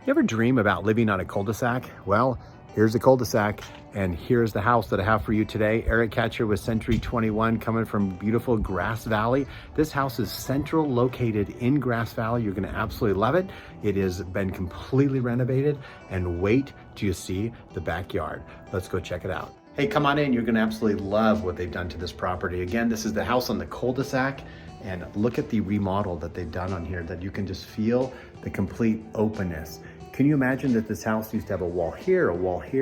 You ever dream about living on a cul-de-sac? Well, here's the cul-de-sac, and here's the house that I have for you today. Eric Catio with Century 21 coming from beautiful Grass Valley. This house is central, located in Grass Valley. You're gonna absolutely love it. It has been completely renovated, and wait till you see the backyard. Let's go check it out. Hey, come on in. You're gonna absolutely love what they've done to this property. Again, this is the house on the cul-de-sac, and look at the remodel that they've done on here, that you can just feel the complete openness. Can you imagine that this house used to have a wall here,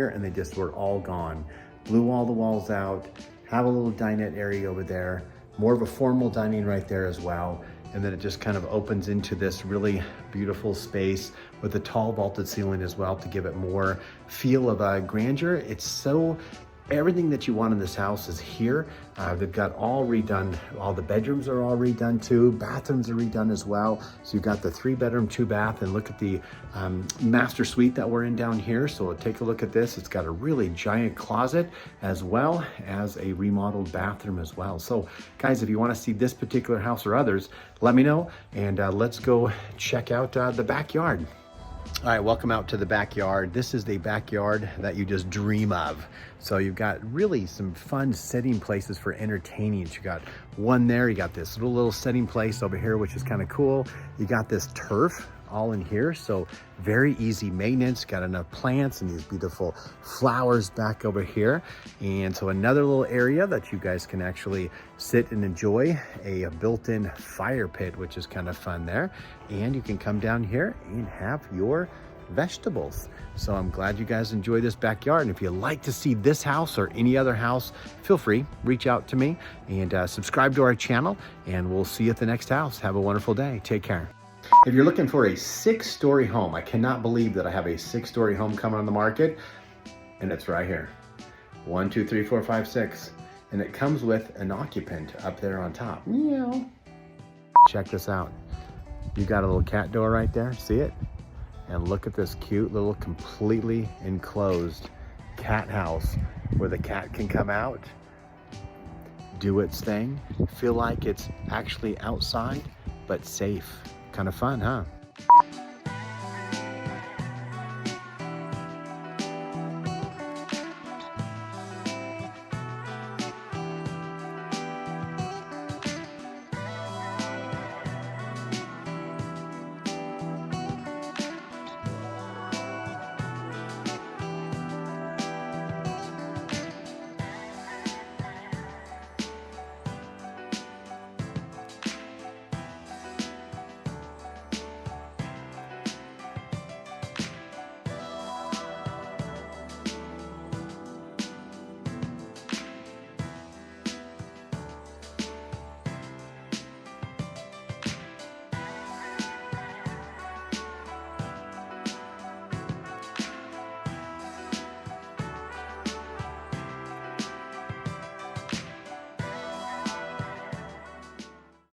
and they just were all gone? Blew all the walls out, have a little dinette area over there, more of a formal dining right there as well. And then it just kind of opens into this really beautiful space with a tall vaulted ceiling as well to give it more feel of grandeur. It's so, everything that you want in this house is here. They've got all redone. All the bedrooms are all redone too. Bathrooms are redone as well. So you've got the 3-bedroom, 2-bath, and look at the master suite that we're in down here. So take a look at this. It's got a really giant closet as well as a remodeled bathroom as well. So guys, if you want to see this particular house or others, let me know, and let's go check out the backyard. All right, welcome out to the backyard. This is the backyard that you just dream of. So you've got really some fun sitting places for entertaining. You got one there, you got this little setting place over here, which is kind of cool. You got this turf all in here, so very easy maintenance. Got enough plants and these beautiful flowers back over here. And so another little area that you guys can actually sit and enjoy, a built-in fire pit, which is kind of fun there. And you can come down here and have your vegetables. So I'm glad you guys enjoy this backyard. And if you'd like to see this house or any other house, feel free, reach out to me and subscribe to our channel, and we'll see you at the next house. Have a wonderful day. Take care. If you're looking for a 6-story home, I cannot believe that I have a 6-story home coming on the market, and it's right here. 1, 2, 3, 4, 5, 6. And it comes with an occupant up there on top. Meow. Check this out. You got a little cat door right there, see it? And look at this cute little completely enclosed cat house where the cat can come out, do its thing, feel like it's actually outside, but safe. Kind of fun, huh?